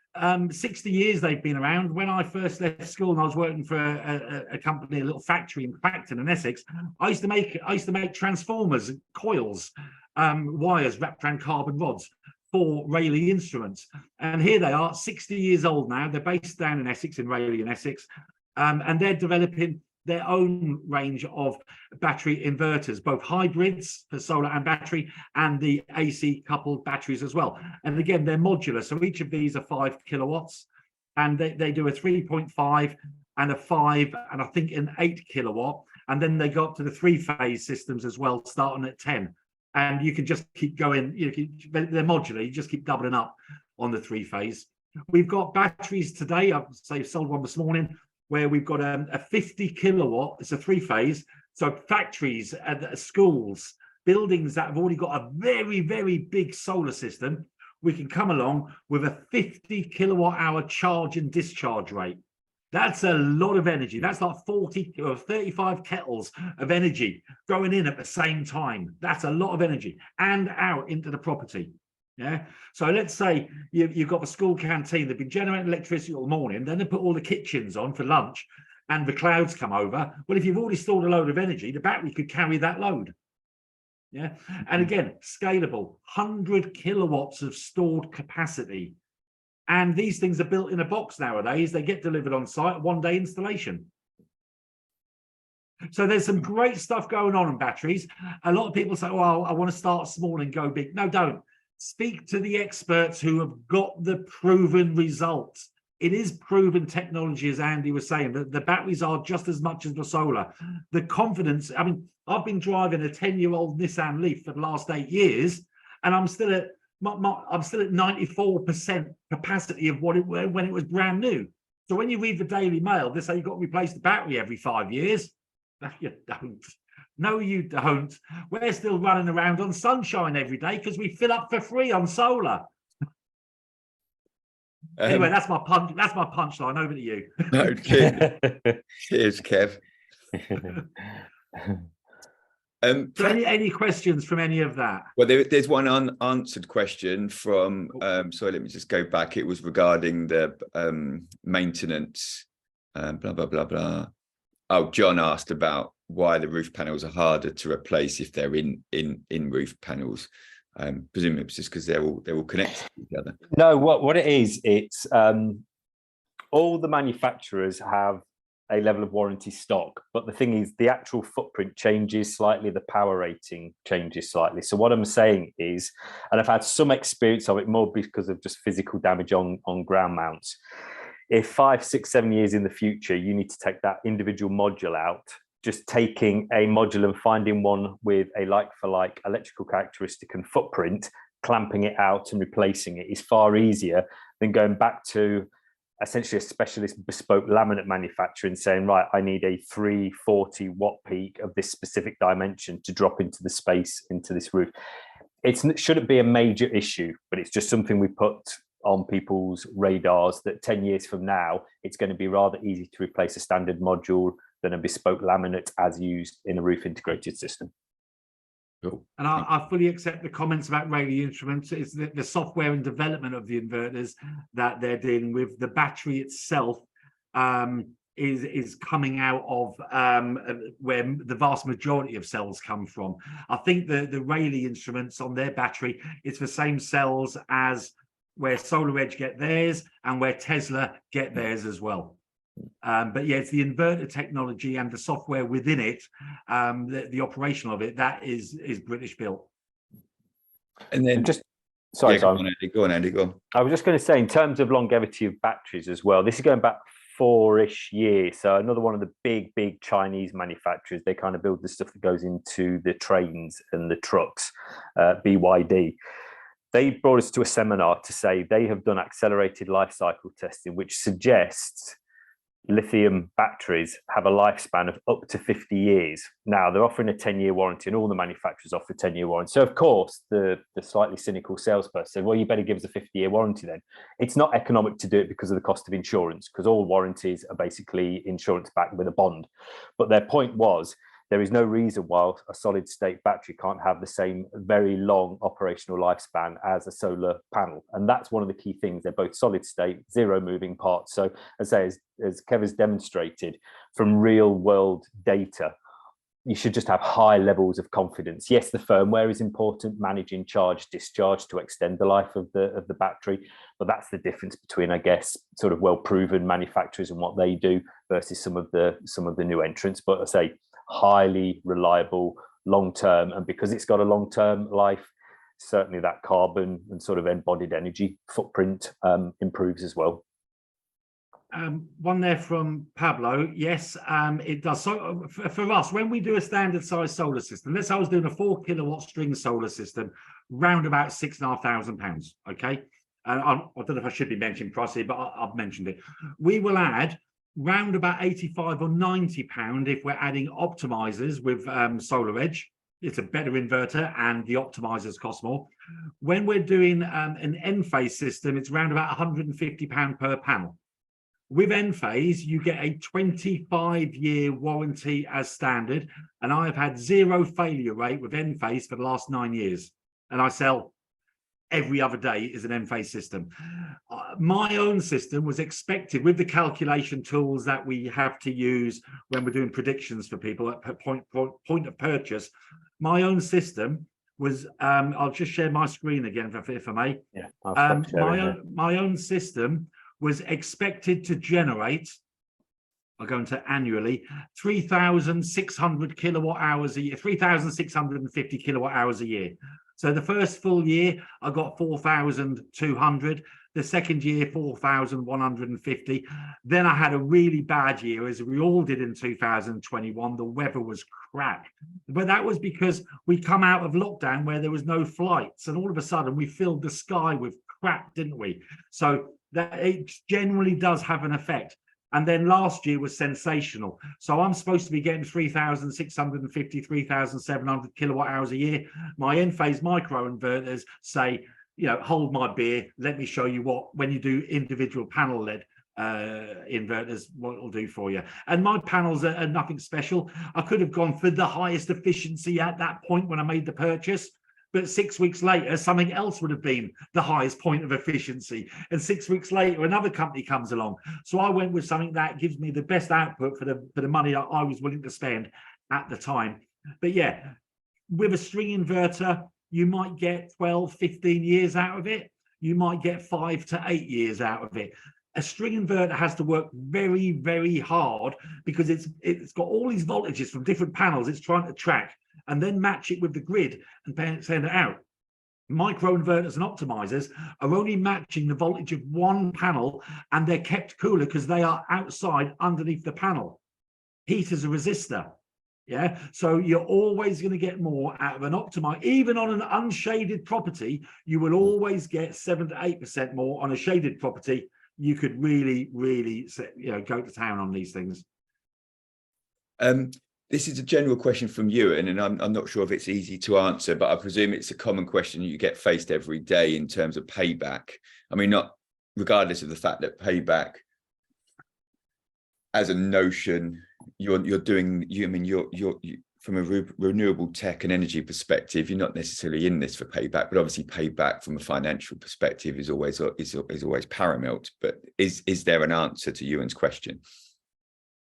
60 years they've been around. When I first left school and I was working for a company, a little factory in Clacton in Essex, I used to make transformers, coils, wires wrapped around carbon rods for Rayleigh Instruments. And here they are, 60 years old now. They're based down in Essex, in Rayleigh in Essex, and they're developing their own range of battery inverters, both hybrids for solar and battery, and the AC coupled batteries as well. And again, they're modular. So each of these are 5 kilowatts, and they do a 3.5 and a 5, and I think an 8 kilowatt. And then they go up to the 3-phase systems as well, starting at 10. And you can just keep going, they're modular, you just keep doubling up on the 3-phase. We've got batteries today, I've sold one this morning, where we've got a 50 kilowatt, it's a 3-phase. So factories, schools, buildings that have already got a very, very big solar system, we can come along with a 50 kilowatt hour charge and discharge rate. That's a lot of energy. That's like 40 or 35 kettles of energy going in at the same time. That's a lot of energy and out into the property. Yeah. So let's say you've got the school canteen, they've been generating electricity all morning, then they put all the kitchens on for lunch and the clouds come over. Well, if you've already stored a load of energy, the battery could carry that load. Yeah. And again, scalable, 100 kilowatts of stored capacity. And these things are built in a box nowadays. They get delivered on site, 1-day installation. So there's some great stuff going on in batteries. A lot of people say, well, I want to start small and go big. No, don't. Speak to the experts who have got the proven results. It is proven technology, as Andy was saying, that the batteries are just as much as the solar. The confidence, I mean, I've been driving a 10-year-old Nissan Leaf for the last 8 years, and I'm still at 94% capacity of what when it was brand new. So when you read the Daily Mail, they say you've got to replace the battery every 5 years. You don't. No, you don't. We're still running around on sunshine every day because we fill up for free on solar. Anyway, that's my punch. That's my punchline. Over to you. Okay. Cheers, Kev. So any questions from any of that? Well, there's one unanswered question from. Sorry, let me just go back. It was regarding the maintenance. Blah blah blah blah. Oh, John asked about why the roof panels are harder to replace if they're in roof panels. Presumably it's just because they're all connected to each other. No, what it is, it's all the manufacturers have a level of warranty stock, but the thing is the actual footprint changes slightly, the power rating changes slightly. So what I'm saying is, and I've had some experience of it more because of just physical damage on ground mounts. If 5, 6, 7 years in the future, you need to take that individual module out, just taking a module and finding one with a like-for-like electrical characteristic and footprint, clamping it out and replacing it is far easier than going back to essentially a specialist bespoke laminate manufacturer and saying, right, I need a 340 watt peak of this specific dimension to drop into the space, into this roof. It shouldn't be a major issue, but it's just something we put on people's radars that 10 years from now, it's going to be rather easy to replace a standard module than a bespoke laminate as used in a roof integrated system. Cool. And I fully accept the comments about Rayleigh Instruments. It's the software and development of the inverters that they're dealing with. The battery itself is coming out of where the vast majority of cells come from. I think the Rayleigh Instruments on their battery, it's the same cells as where SolarEdge get theirs and where Tesla get theirs as well. But yeah, it's the inverter technology and the software within it, the operation of it, that is British built. And then just sorry, yeah, go on, Andy, go on. I was just going to say, in terms of longevity of batteries as well, this is going back 4-ish years. So another one of the big Chinese manufacturers, they kind of build the stuff that goes into the trains and the trucks, BYD. They brought us to a seminar to say they have done accelerated life cycle testing, which suggests lithium batteries have a lifespan of up to 50 years. Now, they're offering a 10-year warranty, and all the manufacturers offer a 10-year warranty. So, of course, the slightly cynical salesperson said, well, you better give us a 50-year warranty then. It's not economic to do it because of the cost of insurance, because all warranties are basically insurance backed with a bond. But their point was, there is no reason why a solid state battery can't have the same very long operational lifespan as a solar panel. And that's one of the key things. They're both solid state, zero moving parts. So as Kevin's demonstrated from real world data, you should just have high levels of confidence. Yes, the firmware is important, managing charge discharge to extend the life of the battery, but that's the difference between, I guess, sort of well-proven manufacturers and what they do versus some of the new entrants. But I say highly reliable, long-term, and because it's got a long-term life, certainly that carbon and sort of embodied energy footprint improves as well. One there from Pablo. Yes, it does. So for us, when we do a standard size solar system, let's say I was doing a 4 kilowatt string solar system, round about £6,500. Okay. And I don't know if I should be mentioning price here, but I've mentioned it. We will add round about £85 or £90 if we're adding optimizers with Solar Edge. It's a better inverter and the optimizers cost more. When we're doing an N-phase system, it's round about £150 per panel. With N-phase, you get a 25-year warranty as standard, and I have had zero failure rate with N-phase for the last 9 years. And I sell every other day is an N-phase system. My own system was expected with the calculation tools that we have to use when we're doing predictions for people at point of purchase. My own system was, I'll just share my screen again if I may. Yeah, my own system was expected to generate, I'll go into annually, 3,600 kilowatt hours a year, 3,650 kilowatt hours a year. So the first full year, I got 4,200. The second year, 4,150. Then I had a really bad year, as we all did in 2021. The weather was crap. But that was because we come out of lockdown where there was no flights. And all of a sudden, we filled the sky with crap, didn't we? So that it generally does have an effect. And then last year was sensational. So I'm supposed to be getting 3,650, 3,700 kilowatt hours a year. My N-phase micro inverters say, you know, hold my beer. Let me show you what, when you do individual panel led inverters, what it'll do for you. And my panels are nothing special. I could have gone for the highest efficiency at that point when I made the purchase. But 6 weeks later, something else would have been the highest point of efficiency. And 6 weeks later, another company comes along. So I went with something that gives me the best output for the money I was willing to spend at the time. But yeah, with a string inverter, you might get 12, 15 years out of it. You might get 5 to 8 years out of it. A string inverter has to work very, very hard because it's got all these voltages from different panels it's trying to track and then match it with the grid and send it out. Micro inverters and optimizers are only matching the voltage of one panel, and they're kept cooler because they are outside underneath the panel. Heat is a resistor. Yeah, so you're always going to get more out of an optimizer. Even on an unshaded property, you will always get 7 to 8% more. On a shaded property, you could really, really, go to town on these things. This is a general question from Ewan, and I'm not sure if it's easy to answer, but I presume it's a common question you get faced every day in terms of payback. I mean, not regardless of the fact that payback as a notion, you're from a renewable tech and energy perspective, you're not necessarily in this for payback, but obviously payback from a financial perspective is always paramount. But is there an answer to Ewan's question?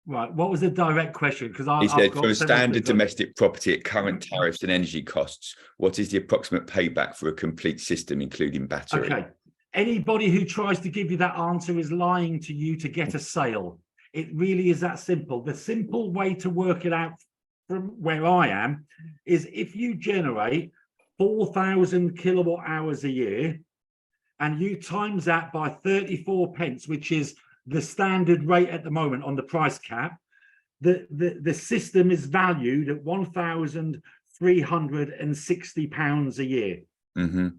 Right. What was the direct question? Because he said, for a standard domestic property at current tariffs and energy costs, what is the approximate payback for a complete system, including battery? Okay. Anybody who tries to give you that answer is lying to you to get a sale. It really is that simple. The simple way to work it out from where I am is if you generate 4,000 kilowatt hours a year and you times that by 34 pence, which is the standard rate at the moment on the price cap, the system is valued at £1,360 a year. Mm-hmm.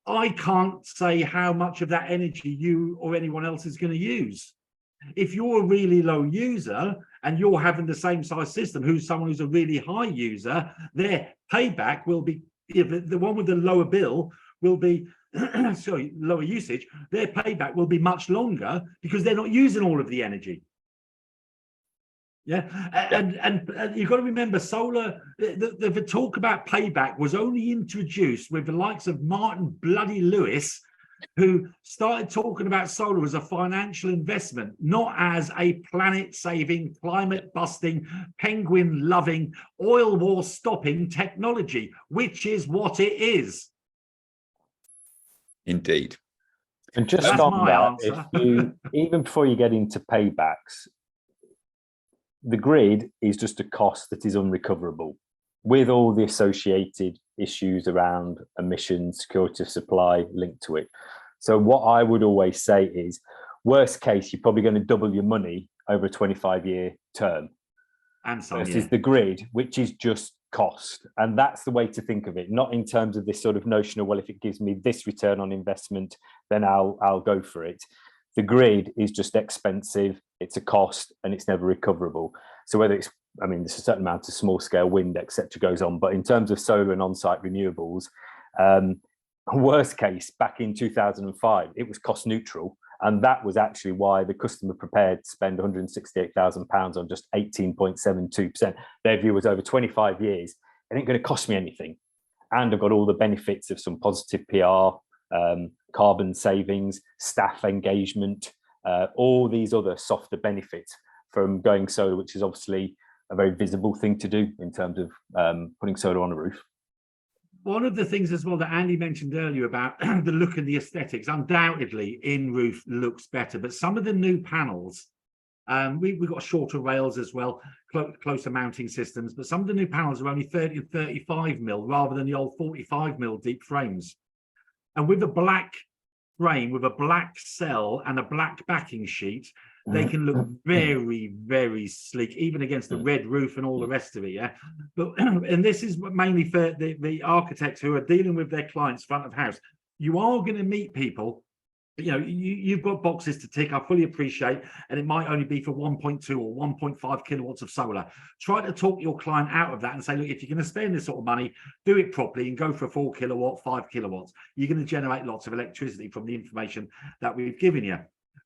I can't say how much of that energy you or anyone else is going to use. If you're a really low user and you're having the same size system, someone who's a really high user, their payback will be, the one with the lower bill will be, lower usage, their payback will be much longer because they're not using all of the energy. Yeah, and you've got to remember, solar. The talk about payback was only introduced with the likes of Martin Bloody Lewis, who started talking about solar as a financial investment, not as a planet-saving, climate-busting, penguin-loving, oil war-stopping technology, which is what it is. Indeed. And just That's on my that, answer. if you, even before you get into paybacks, the grid is just a cost that is unrecoverable, with all the associated issues around emissions, security of supply linked to it. So what I would always say is, worst case, you're probably going to double your money over a 25-year term. And some, versus the grid, which is just cost. And that's the way to think of it, not in terms of this sort of notion of, well, if it gives me this return on investment, then I'll go for it. The grid is just expensive, it's a cost, and it's never recoverable. So whether it's, I mean, there's a certain amount of small scale wind, etc., goes on, but in terms of solar and on-site renewables, worst case, back in 2005, it was cost neutral. And that was actually why the customer prepared to spend £168,000 on just 18.72%. Their view was over 25 years, it ain't going to cost me anything. And I've got all the benefits of some positive PR, carbon savings, staff engagement, all these other softer benefits from going solar, which is obviously a very visible thing to do in terms of putting solar on a roof. One of the things as well that Andy mentioned earlier about the look and the aesthetics, undoubtedly in-roof looks better, but some of the new panels, we've got shorter rails as well, closer mounting systems, but some of the new panels are only 30 and 35 mil rather than the old 45 mil deep frames. And with a black frame, with a black cell and a black backing sheet, they can look very, very sleek, even against the red roof and all the rest of it. Yeah, but and this is mainly for the architects who are dealing with their clients front of house. You are going to meet people, you know, you've got boxes to tick, I fully appreciate, and it might only be for 1.2 or 1.5 kilowatts of solar. Try to talk your client out of that and say, look, if you're going to spend this sort of money, do it properly and go for a 4 kilowatt, 5 kilowatts. You're going to generate lots of electricity from the information that we've given you.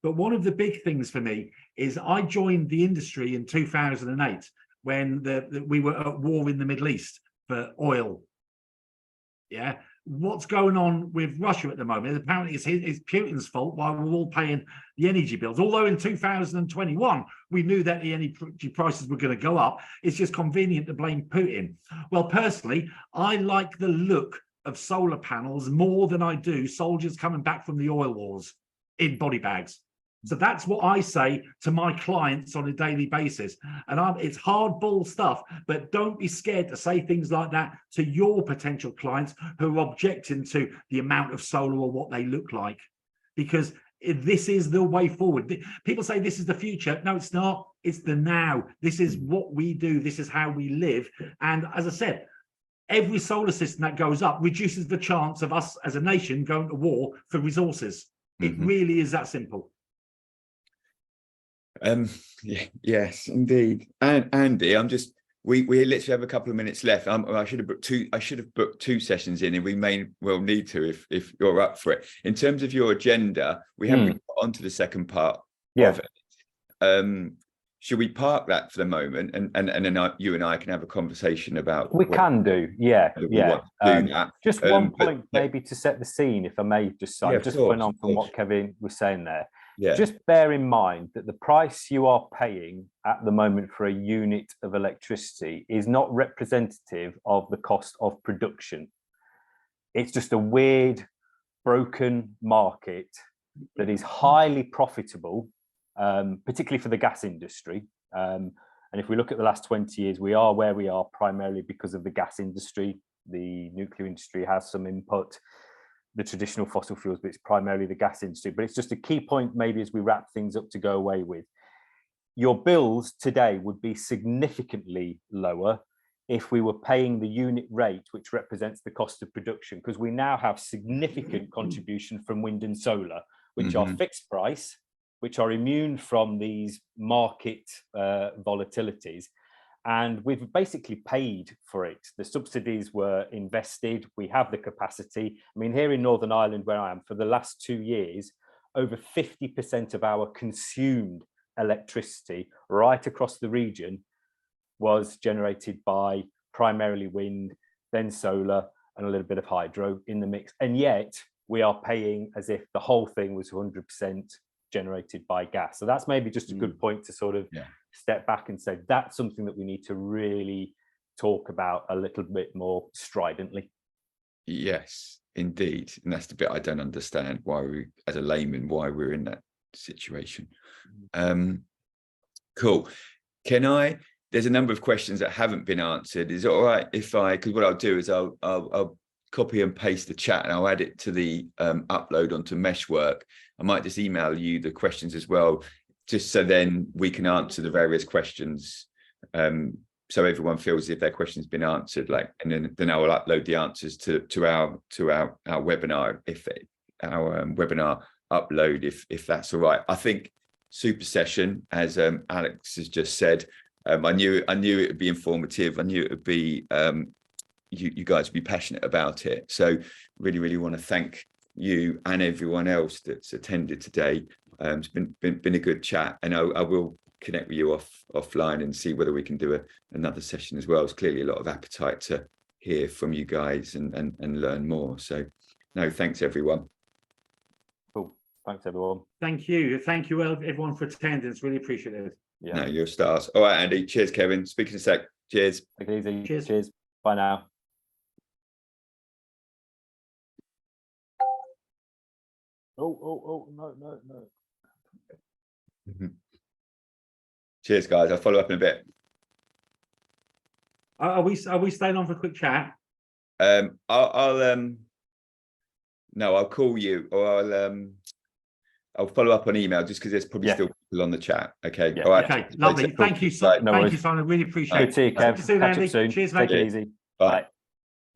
But one of the big things for me is I joined the industry in 2008 when we were at war in the Middle East for oil. Yeah. What's going on with Russia at the moment? Apparently it's Putin's fault while we're all paying the energy bills. Although in 2021, we knew that the energy prices were going to go up. It's just convenient to blame Putin. Well, personally, I like the look of solar panels more than I do soldiers coming back from the oil wars in body bags. So that's what I say to my clients on a daily basis. And it's hardball stuff, but don't be scared to say things like that to your potential clients who are objecting to the amount of solar or what they look like, because this is the way forward. People say this is the future. No, it's not. It's the now. This is what we do. This is how we live. And as I said, every solar system that goes up reduces the chance of us as a nation going to war for resources. It really is that simple. Yes, indeed. And Andy, we literally have a couple of minutes left. I should have booked two sessions in, and we may well need to if you're up for it. In terms of your agenda, we haven't got onto the second part of it. Should we park that for the moment, and then you and I can have a conversation about can do, yeah. That. Just one point maybe to set the scene, if I may, just going on from what Kevin was saying there. Yeah. Just bear in mind that the price you are paying at the moment for a unit of electricity is not representative of the cost of production. It's just a weird, broken market that is highly profitable, particularly for the gas industry. And if we look at the last 20 years, we are where we are primarily because of the gas industry. The nuclear industry has some input, the traditional fossil fuels, but it's primarily the gas industry. But it's just a key point maybe as we wrap things up to go away with. Your bills today would be significantly lower if we were paying the unit rate, which represents the cost of production, because we now have significant contribution from wind and solar, which are fixed price, which are immune from these market volatilities. And we've basically paid for it. The subsidies were invested. We have the capacity. I mean, here in Northern Ireland, where I am, for the last 2 years, over 50% of our consumed electricity right across the region was generated by primarily wind, then solar, and a little bit of hydro in the mix. And yet we are paying as if the whole thing was 100% generated by gas. So that's maybe just a good point to sort of step back and say that's something that we need to really talk about a little bit more stridently. Yes, indeed. And that's the bit I don't understand, why we, as a layman, why we're in that situation. Cool. There's a number of questions that haven't been answered. Is it all right if because what I'll do is I'll copy and paste the chat and I'll add it to the upload onto Meshwork. I might just email you the questions as well, just so then we can answer the various questions. So everyone feels as if their question's been answered, and then I will upload the answers to our webinar, our webinar upload, if that's all right. I think super session, as Alex has just said, I knew it would be informative. I knew it would be you guys would be passionate about it. So really want to thank you and everyone else that's attended today. It's been a good chat, and I will connect with you offline and see whether we can do another session as well. There's clearly a lot of appetite to hear from you guys and learn more. So no, thanks everyone. Cool. Thanks everyone. Thank you everyone for attending. It's really appreciated. No, you're stars. All right, Andy. Cheers, Kevin. Speak in a sec. Cheers. Take it easy. Cheers. Cheers. Bye now. Oh, no. Cheers, guys. I'll follow up in a bit. Are we staying on for a quick chat? I'll call you, or I'll follow up on email, just because there's probably still people on the chat. Okay. Yeah. All right. Okay. Lovely. Thank you, Simon. Really appreciate it. See you, Kev. See you soon, Andy. Cheers, mate. Take it easy. Bye. Bye.